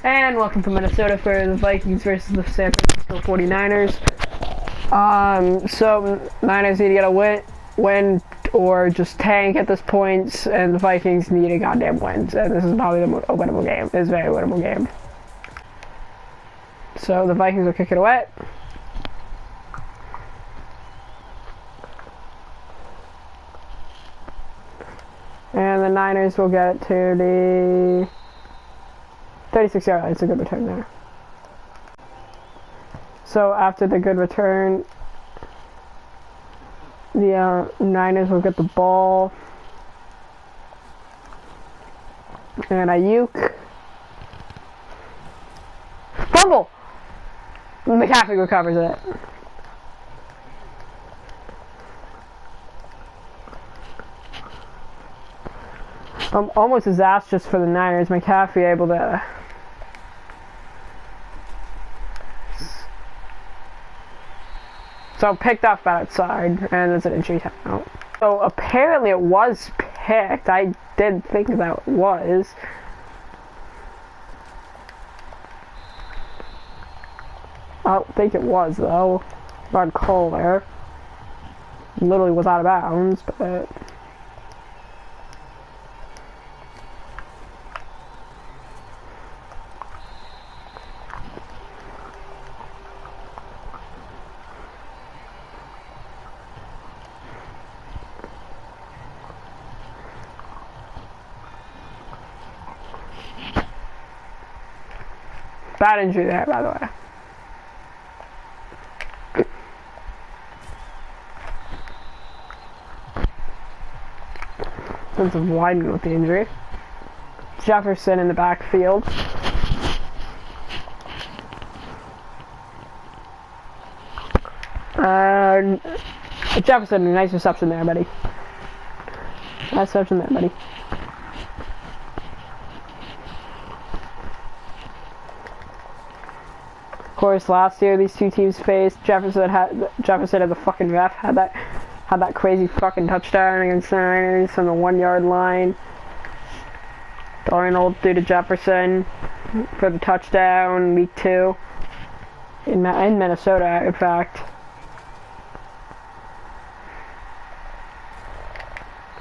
And welcome to Minnesota for the Vikings versus the San Francisco 49ers. So Niners need to get a win or just tank at this point, and the Vikings need a goddamn win. And this is probably a winnable game. It's a very winnable game. So the Vikings will kick it away. And the Niners will get it to the 36-yard line. It's a good return there. So after the good return, the Niners will get the ball. And Ayuk. Fumble! McCaffrey recovers it. Almost disastrous for the Niners. McCaffrey able to picked up outside, and there's an injury out. So apparently it was picked. I did think that it was. I don't think it was though. Rod Cole there. Literally was out of bounds, but bad injury there, by the way. Defensive lineman with the injury. Jefferson in the backfield. Jefferson, nice reception there, buddy. Nice reception there, buddy. Of course, last year these two teams faced. Jefferson as a fucking ref had that crazy fucking touchdown against the Niners on the 1 yard line. Darnold threw to Jefferson for the touchdown week 2 in Minnesota, in fact.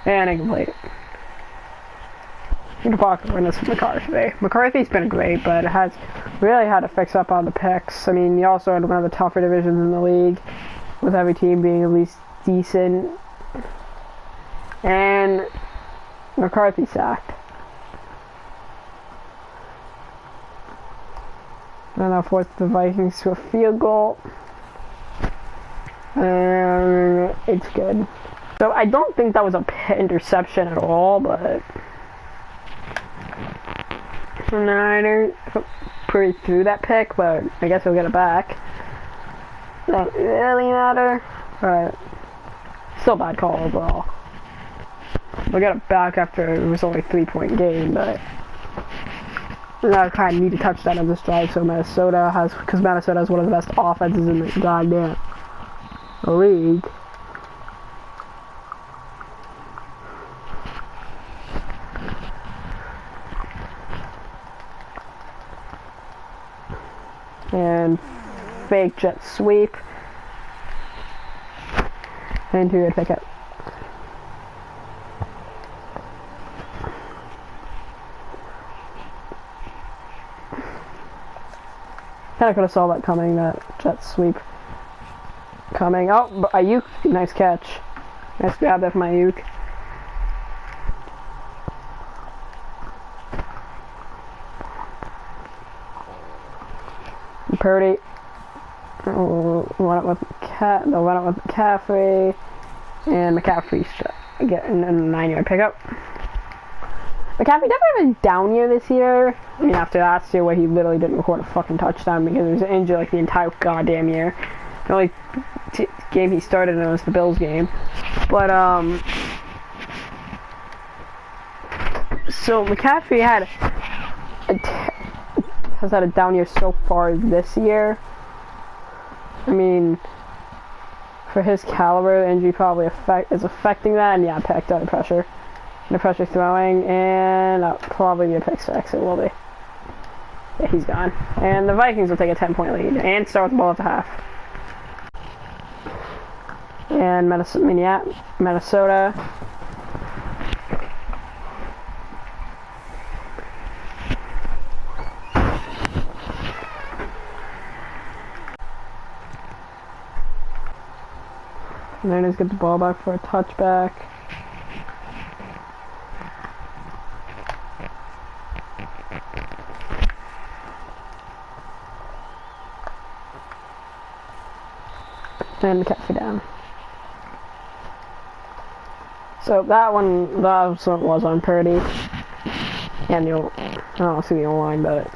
And incomplete. I'm gonna block the witness for McCarthy. McCarthy's been great, but has really had to fix up on the picks. I mean, he also had one of the tougher divisions in the league, with every team being at least decent. And McCarthy sacked. And now forced the Vikings to a field goal. And it's good. So I don't think that was a interception at all, but the Niners pretty through that pick, but I guess he'll get it back. Doesn't really matter, but still bad call overall. We'll get it back after it was only a 3-point game, but I kind of need a touchdown on this drive, so because Minnesota has one of the best offenses in the goddamn league. And fake jet sweep into a picket. Kinda could have saw that coming, that jet sweep coming. Oh, Ayuk, nice catch. Nice grab there from Ayuk. Purdy. Went up with McCaffrey, and McCaffrey's getting a 9-yard pickup. McCaffrey definitely had a down year this year. I mean, after last year where he literally didn't record a fucking touchdown because he was injured like the entire goddamn year. The only game he started in was the Bills game. But so McCaffrey has had a down year so far this year. I mean, for his caliber, the injury probably is affecting that, and yeah, packed under pressure. Under pressure throwing, and probably be a pick six, it will be. Yeah, he's gone. And the Vikings will take a 10-point lead and start with the ball at the half. And Minnesota. Niners get the ball back for a touchback. And kept it down. So that one was on Purdy. And I don't see the line, but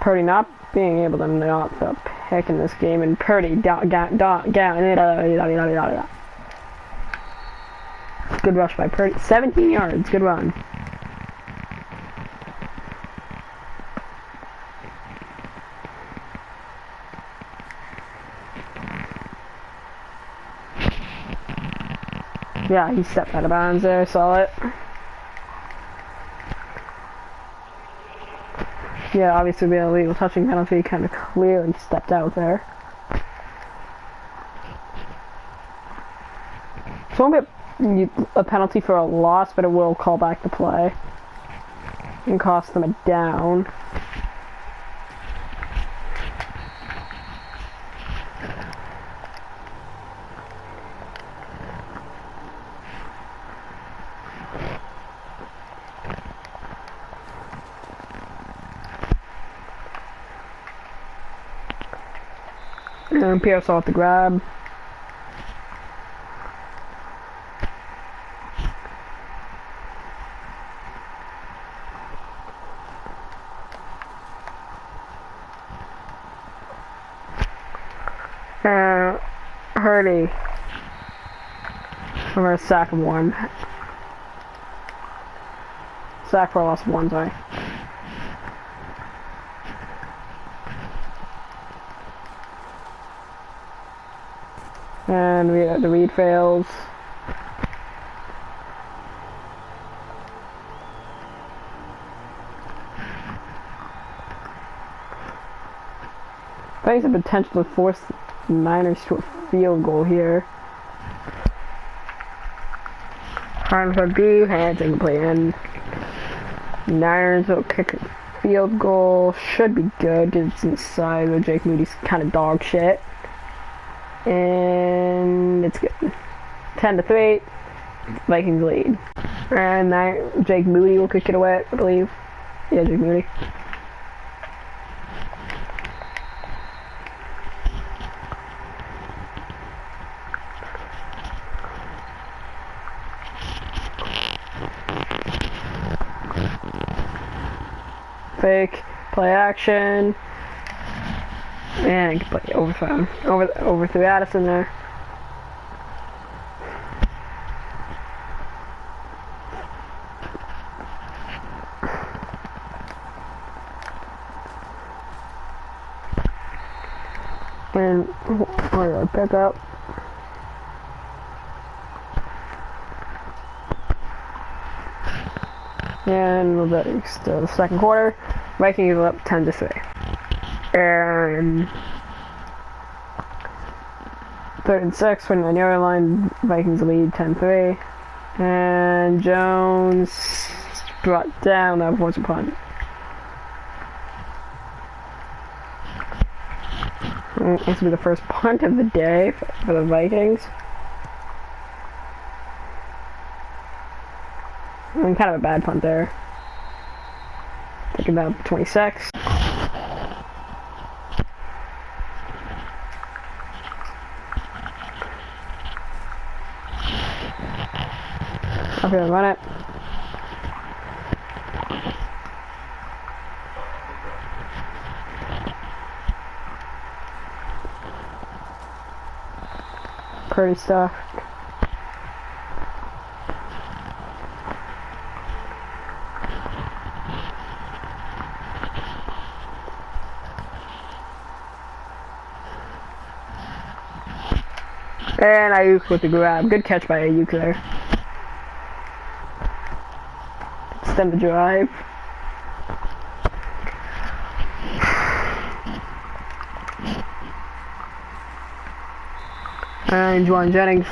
Purdy not being able to knock the pick in this game, and Purdy down. Good rush by Purdy. 17 yards. Good run. Yeah, he stepped out of bounds there. Saw it. Yeah, obviously being a legal touching penalty, kind of clearly stepped out there. So it won't be a penalty for a loss, but it will call back the play and cost them a down. And Pierce off the grab. Hurdy. Over a sack of 1. Sack for a loss of 1, sorry. And the read fails. I think the potential to force the Niners to a field goal here. Harm for B, hands incomplete, and Niners will kick a field goal. Should be good because it's inside, but Jake Moody's kind of dog shit. And it's good. 10-3, Vikings lead. And Jake Moody will kick it away, I believe. Yeah, Jake Moody. Fake, play action. And play overthrown. Overthrew Addison there. And we're gonna pick up. And we'll go to the second quarter. Vikings are up 10-3. And 3rd and 6, 29-yard line. Vikings lead 10-3. And Jones brought down that was a punt. This will be the first punt of the day for the Vikings. And kind of a bad punt there. Taking about 26. I'm gonna run it. Pretty stuff. And Ayuk with the grab. Good catch by Ayuk there. Extend the drive. And Juwan Jennings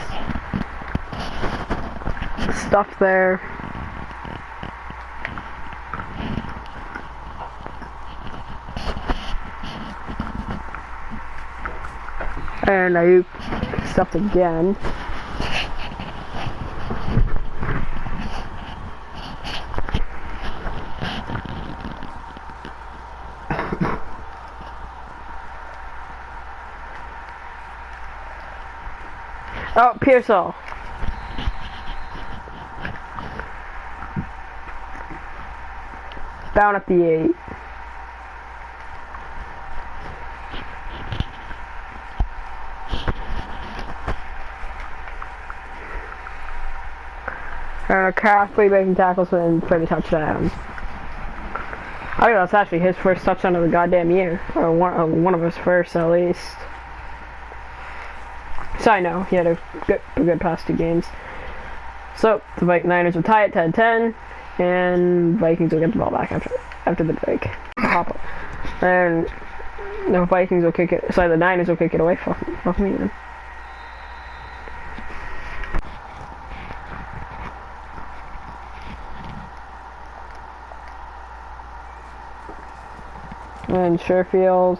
stuffed there. And Ayuk stuffed again. Oh, Pearsall. Down at the 8. And Craftley making tackles and for the touchdown. I think that's actually his first touchdown of the goddamn year. Or one of his first, at least. So I know, he had a good past 2 games. So, the Niners will tie it 10-10, and Vikings will get the ball back after the break. And the Vikings will kick it, sorry, the Niners will kick it away. Fuck me, then. And Sherfield.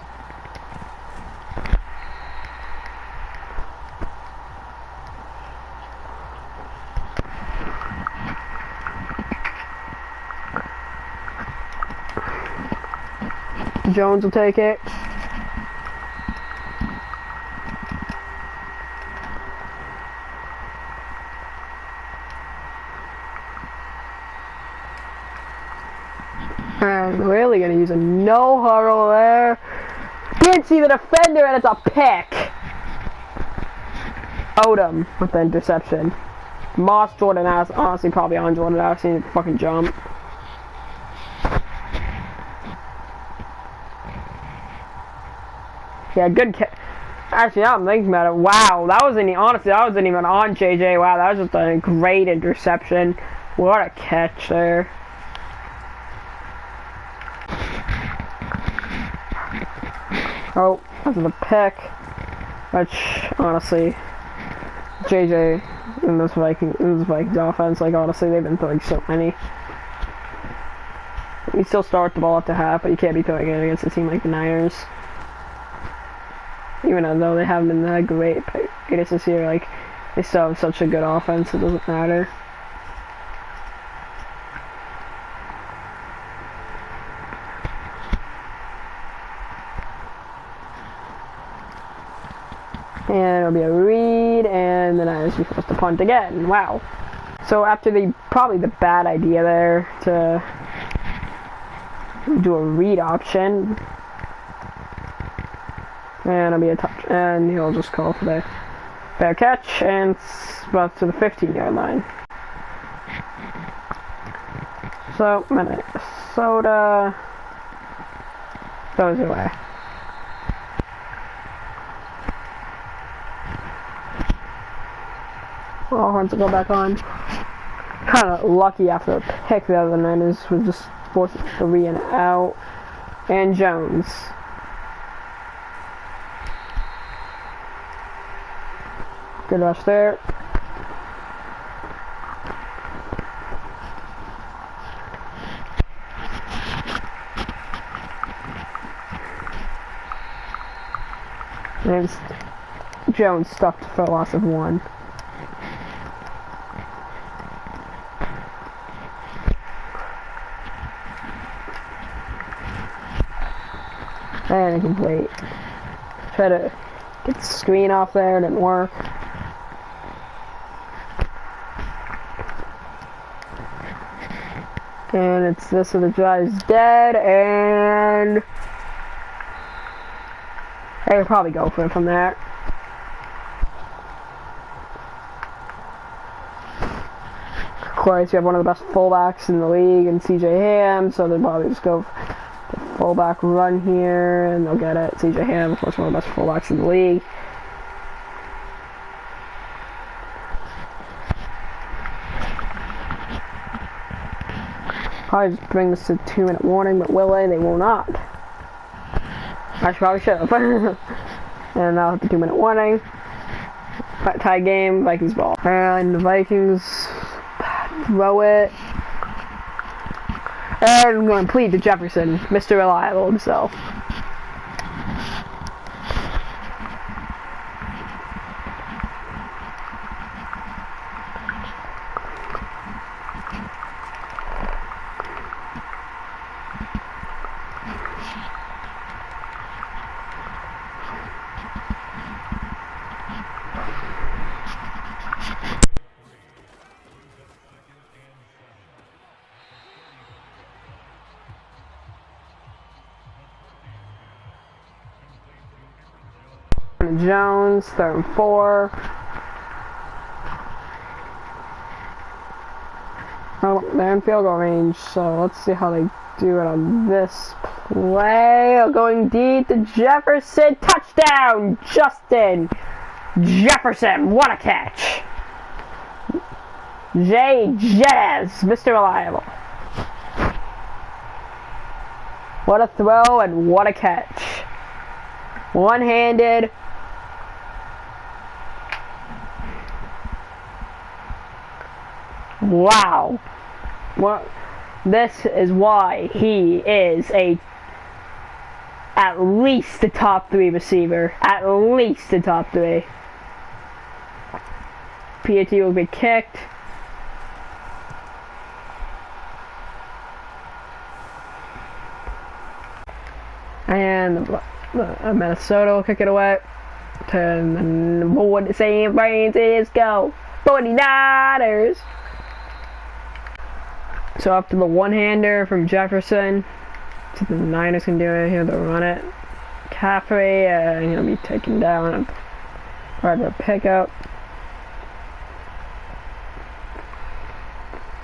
Jones will take it. And really gonna use a no huddle there. Didn't see the defender and it's a pick. Odom with the interception. Moss, Jordan Addison, honestly probably on Jordan Addison, fucking jump. Yeah, good catch. Actually, now I'm thinking about it. Wow, that wasn't even on JJ. Wow, that was just a great interception. What a catch there. Oh, that was a pick. Which, honestly, JJ in this Vikings offense, like, honestly, they've been throwing so many. You still start the ball up to half, but you can't be throwing it against a team like the Niners. Even though they haven't been that great, it is this year, like, they still have such a good offense, it doesn't matter. And it'll be a read, and then I was supposed to punt again. Wow. So after probably the bad idea there to do a read option, and it'll be a touch, and he'll just call for the fair catch, and it's about to the 15-yard line. So Minnesota goes away. Well, Horns will go back on. Kind of lucky after the pick the other Niners was just forced 3 and out. And Jones. Good rush there. And Jones stuffed for a loss of 1. And incomplete. Try to get the screen off there, didn't work. And it's this, so the drive's dead, and I could probably go for it from there. Of course, you have one of the best fullbacks in the league, and CJ Ham, so they'll probably just go the fullback run here, and they'll get it. CJ Ham, of course, one of the best fullbacks in the league. Probably just bring this to 2-minute warning, but will they? They will not. I probably should have. And now at the 2-minute warning. Tie game, Vikings ball. And the Vikings throw it. And we're going to plead to Jefferson, Mr. Reliable himself. Jones, 3rd and 4. Oh, they're in field goal range, so let's see how they do it on this play. Going deep to Jefferson, touchdown, Justin Jefferson, what a catch. Jay Jetez, Mr. Reliable. What a throw and what a catch. One-handed. Wow. Well, this is why he is at least a top 3 receiver. At least a top 3. PAT will be kicked. And Minnesota will kick it away. To the San Francisco 49ers. So after the one-hander from Jefferson, so the Niners can do it here. They'll run it. Caffrey, he'll be taken down. Hard to pick up.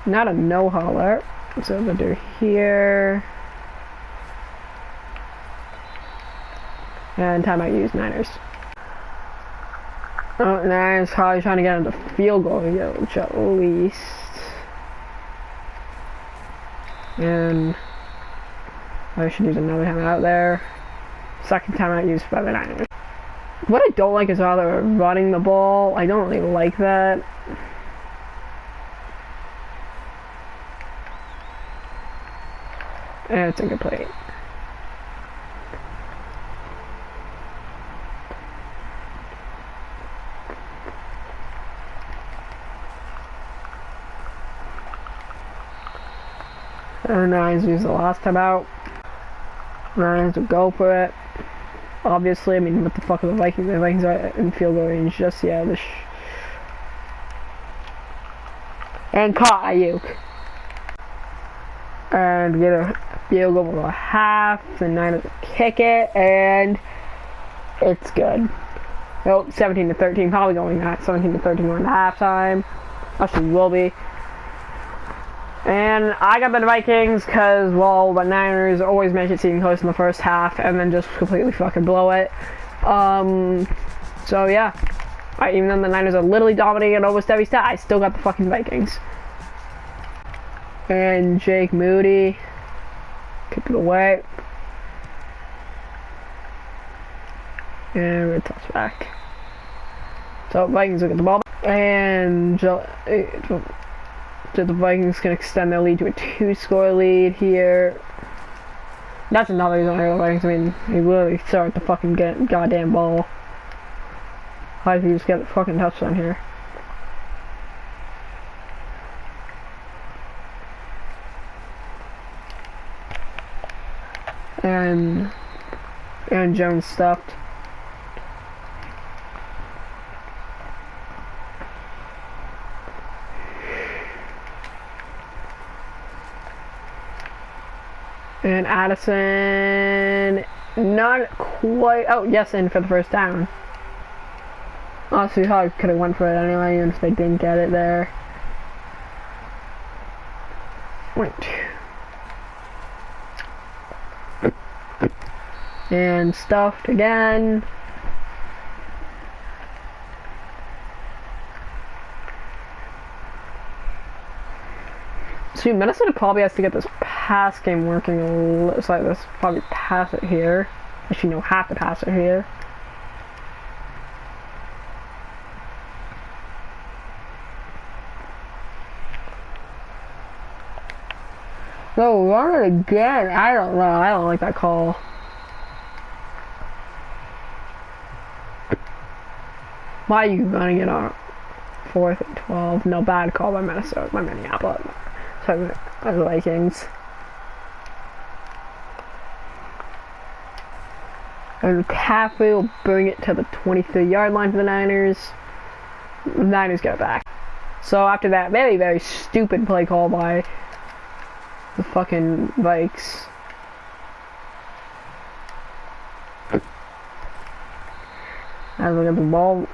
Not a no-hauler. So they'll do here. And timeout use Niners. Oh, Niners probably trying to get into field goal range at least. And I should use another timeout there. Second timeout used by the Niners. What I don't like is how they're running the ball. I don't really like that. And it's incomplete. And Niners use the last time out. Niners will go for it. Obviously, I mean, what the fuck are the Vikings? The Vikings are in field goal range just yet. And caught Ayuk. And get a field goal for a half. The Niners will kick it, and it's good. Nope, 17-13. Probably going at 17-13 going to halftime. Actually, will be. And I got the Vikings because, well, the Niners always make it seem close in the first half and then just completely fucking blow it. So yeah. Even though the Niners are literally dominating at almost every stat, I still got the fucking Vikings. And Jake Moody. Kick it away. And we're touch back. So Vikings will get the ball back. And the Vikings can extend their lead to a 2-score lead here. That's another reason I like the Vikings. I mean, they literally start to fucking get goddamn ball. How do you just get the fucking touchdown here? And Jones stuffed. And Addison, not quite. Oh, yes, in for the first down. Honestly, I could have went for it anyway, even if they didn't get it there. Wait. And stuffed again. See, Minnesota probably has to get this pass game working a little. It's like this, probably pass it here. Actually, no, have to pass it here. No, run it again. I don't know. I don't like that call. Why are you running it on 4th and 12? No, bad call by Minnesota, by Minneapolis. Sorry, by the Vikings. And McCaffrey will bring it to the 23-yard line for the Niners. The Niners get it back. So after that very, very stupid play call by the fucking Vikes. I look at the ball.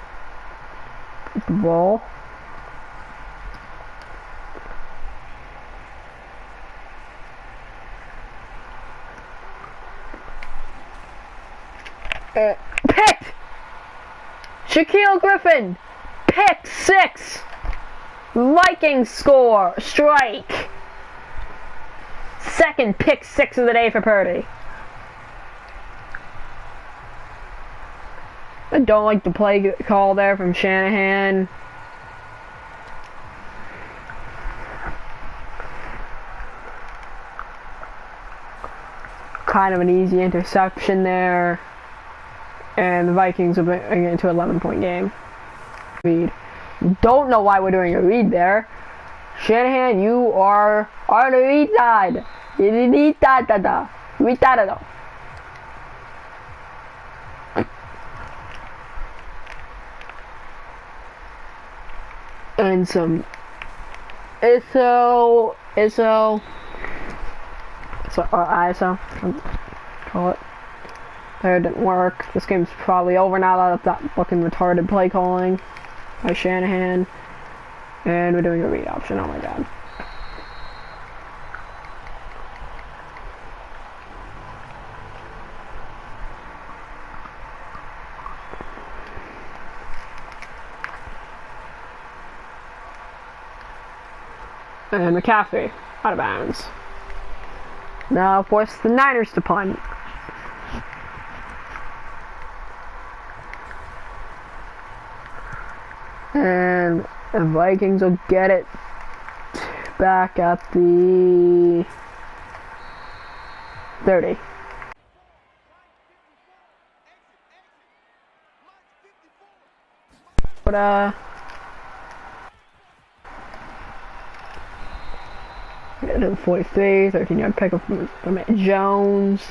The ball. Picked! Shaquille Griffin! Pick 6! Vikings score! Strike! Second pick 6 of the day for Purdy. I don't like the play call there from Shanahan. Kind of an easy interception there. And the Vikings are getting into an 11-point game. Read. Don't know why we're doing a read there. Shanahan, you are on the retard. Retardado. And some ISO, call it. There, didn't work. This game's probably over now out of that fucking retarded play calling by Shanahan. And we're doing a read option, oh my god. And McCaffrey, out of bounds. Now force the Niners to punt. And the Vikings will get it back at the 30. But 43, 13-yard pickup from Jones.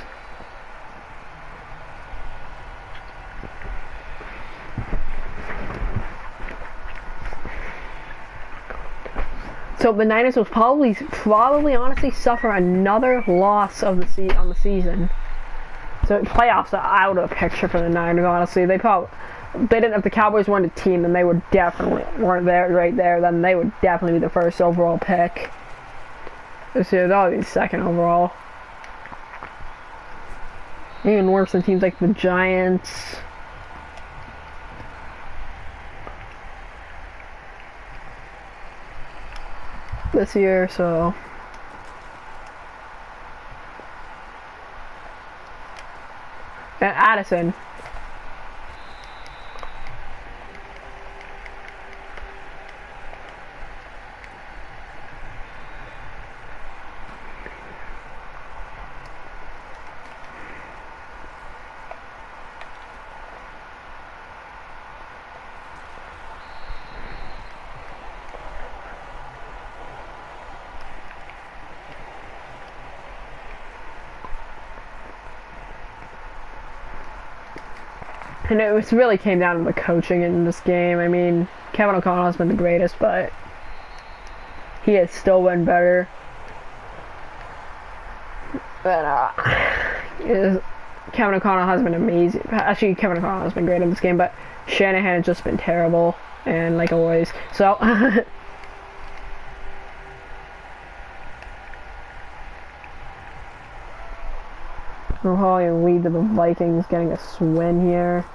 So the Niners will probably honestly suffer another loss of the on the season. So playoffs are out of the picture for the Niners. Honestly, they didn't. If the Cowboys weren't a team, then they would definitely weren't there right there. Then they would definitely be the first overall pick. This year they'll be second overall. Even worse than teams like the Giants. This year, so and Addison. And it was really came down to the coaching in this game. I mean, Kevin O'Connell has been the greatest, but he has still been better. But Kevin O'Connell has been amazing. Actually, Kevin O'Connell has been great in this game, but Shanahan has just been terrible, and like always. So Ohio lead to the Vikings, getting a win here.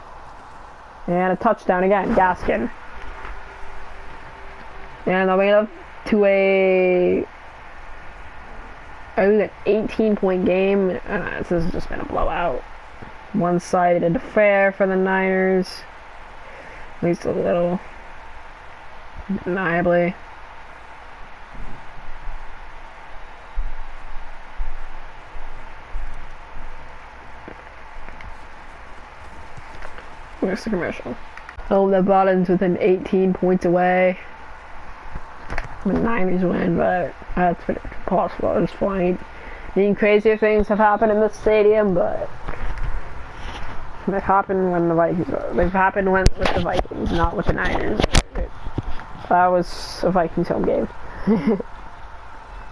And a touchdown again, Gaskin. And they'll make it up to an 18-point game. This has just been a blowout. One-sided affair for the Niners. At least a little. Undeniably. Where's the commercial? Oh, the bottom's within 18 points away. The Niners win, but that's pretty possible at this point. Even crazier things have happened in this stadium, but they've happened when the Vikings. They've happened with the Vikings, not with the Niners. That was a Vikings home game. It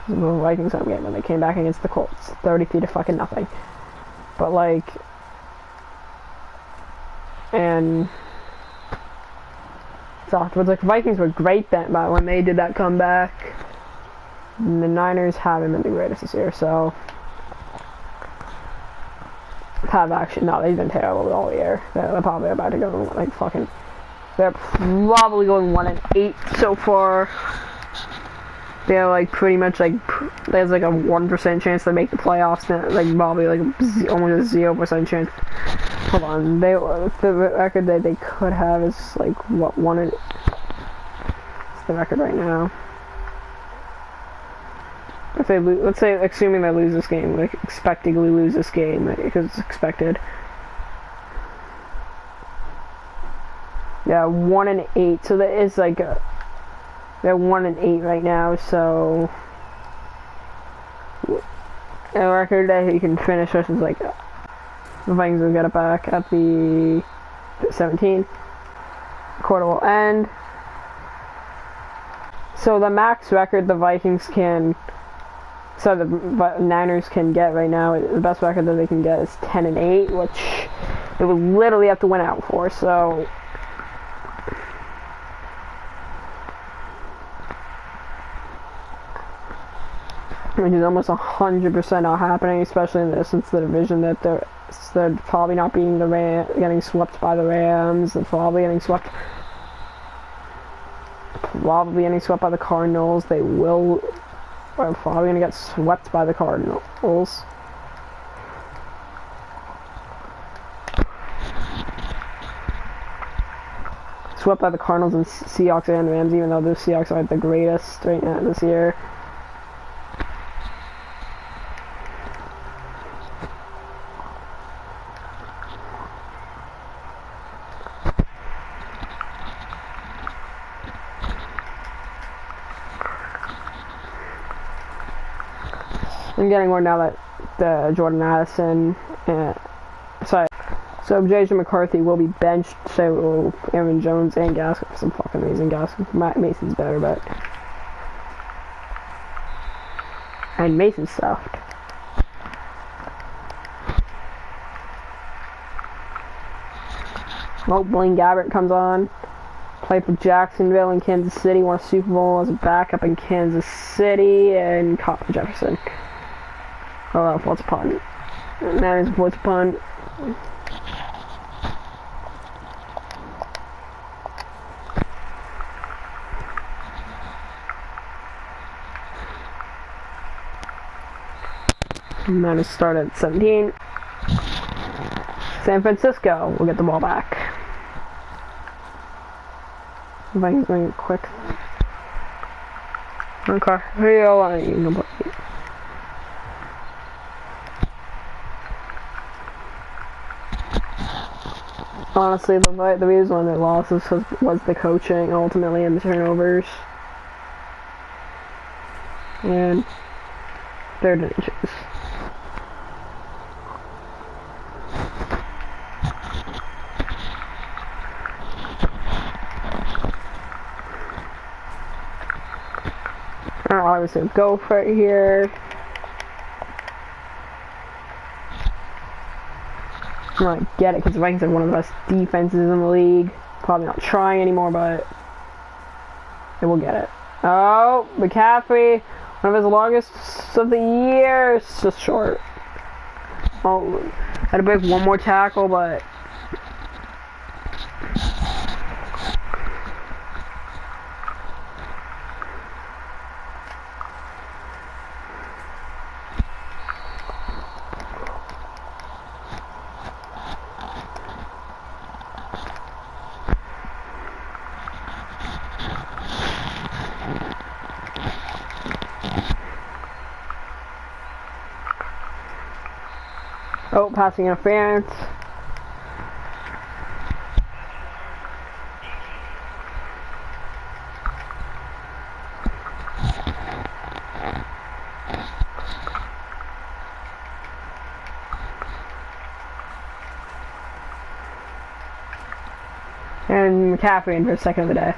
was a Vikings home game when they came back against the Colts, 33 to fucking nothing. But like, and so afterwards, like, the Vikings were great then, but when they did that comeback, the Niners haven't been the greatest this year, so have actually, no, they've been terrible all year. They're probably about to go like fucking, they're probably going 1-8 so far. They're like pretty much like, there's like a 1% chance they make the playoffs, like probably like almost a 0% chance. Hold on, the record that they could have is like what, it's the record right now. If they let's say, assuming they lose this game, like expectingly lose this game, because it's expected. Yeah, 1-8. So that is like they're 1-8 right now. So a record that you can finish this is like the Vikings will get it back at the 17. Quarter will end. So the max record the Vikings can. So the Niners can get right now, the best record that they can get is 10-8, which they would literally have to win out for. So which is almost 100% not happening, especially in this, since the division that they're probably not beating the getting swept by the Rams. They're probably getting swept by the Cardinals. They will. We're probably gonna get swept by the Cardinals. Swept by the Cardinals and Seahawks and Rams, even though the Seahawks aren't the greatest right now this year. I'm getting word now that the Jordan Addison, so J.J. McCarthy will be benched, so Aaron Jones and Gaskins, some fucking amazing Gaskins. Matt Mason's better, but, and Mason's soft. Well, Blaine Gabbert comes on, played for Jacksonville and Kansas City, won a Super Bowl as a backup in Kansas City, and caught Jefferson. Oh, what's a punt? That is what's a punt. And that is started at 17. San Francisco will get the ball back. Vikings going quick. Okay, here you go. Honestly, the reason why they lost was the coaching, ultimately, and the turnovers. And 3rd and inches. I was gonna go for it here. I'm gonna get it because the Vikings are one of the best defenses in the league. Probably not trying anymore, but they will get it. Oh, McCaffrey, one of his longest of the year, it's just short. Oh, had to break one more tackle, but oh, passing interference. And McCaffrey in for second of the day.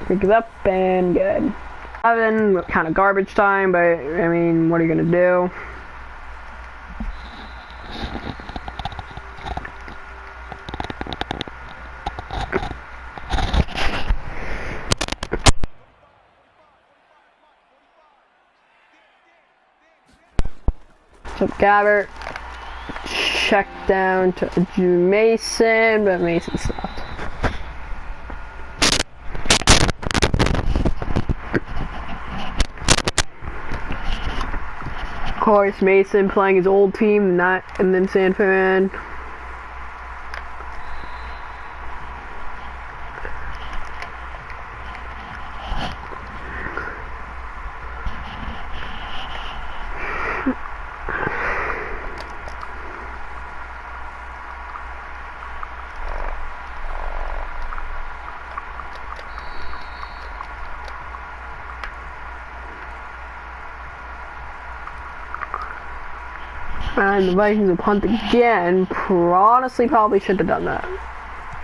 Pick it up and good. 7, kind of garbage time, but I mean, what are you gonna do? So Gabbert, check down to Mason, but Mason stopped. Of course, Mason playing his old team, and then San Fran. And the Vikings will punt again. Honestly, probably should have done that.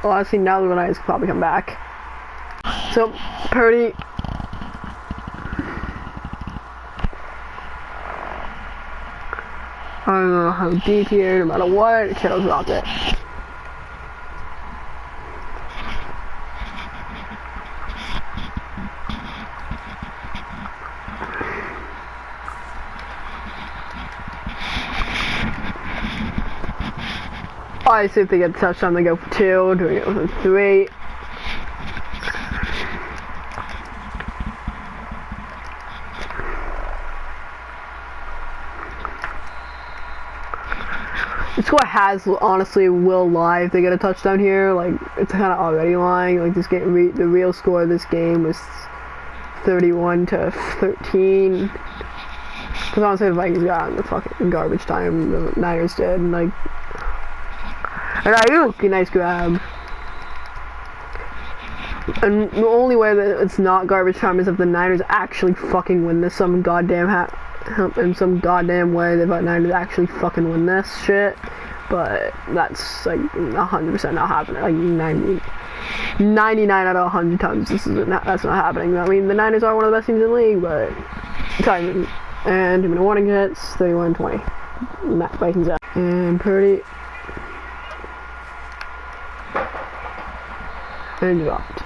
Honestly, now the Niners could probably come back. So, Purdy. I don't know how deep here, no matter what, Kittle's dropped it. I see if they get the touchdown, they go for 2, do we go for 3? The score has honestly will lie if they get a touchdown here. Like, it's kind of already lying. Like, this game, the real score of this game was 31-13. Because honestly, the Vikings got in the fucking garbage time. The Niners did, and like. And Ayuk, a nice grab. And the only way that it's not garbage time is if the Niners actually fucking win this some goddamn in some goddamn way. The Niners actually fucking win this shit. But that's like 100% not happening. Like 99 out of 100 times that's not happening. I mean, the Niners are one of the best teams in the league, but timing. And even a warning hits, 31-20. Vikings out. And Purdy. And dropped.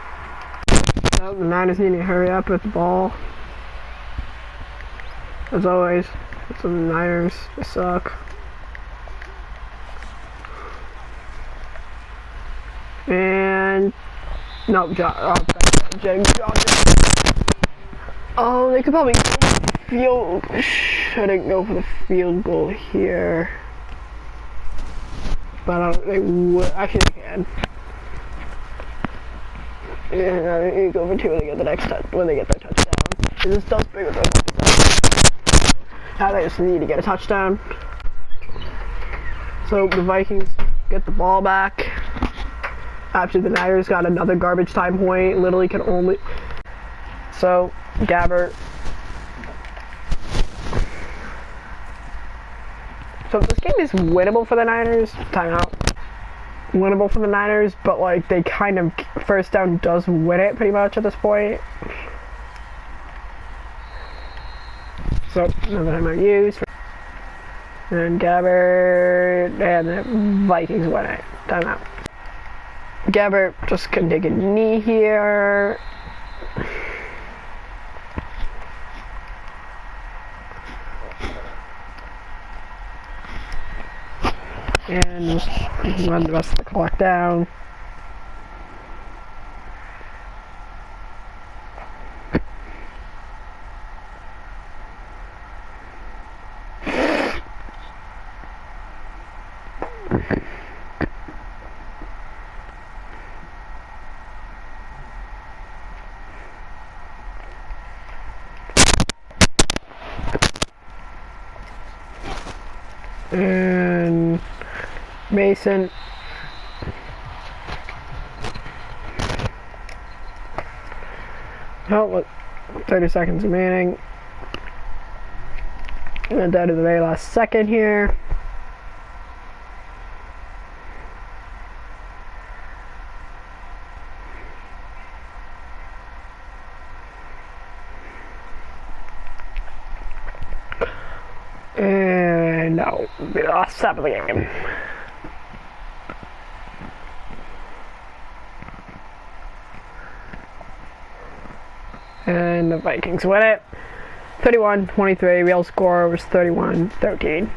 So the Niners need to hurry up with the ball. As always, it's the Niners. They suck. And nope, oh, they could probably shouldn't go for the field goal here, but they would. Actually, they can. Yeah, you go for 2 when they get the next when they get their touchdown. This does big with their touchdown. Now they just need to get a touchdown. So the Vikings get the ball back. After the Niners got another garbage time point, literally can only. So Gabbert. So this game is winnable for the Niners. Timeout. Winnable for the Niners, but like they kind of first down does win it pretty much at this point. So another time I use, and Gabbert and the Vikings win it. Timeout. Gabbert just can take a knee here. And just run the rest of the clock down. And Mason. Oh, look, 30 seconds remaining. Went down to the very last second here. And no, we lost 7 of the game. And the Vikings win it. 31-23, real score was 31-13.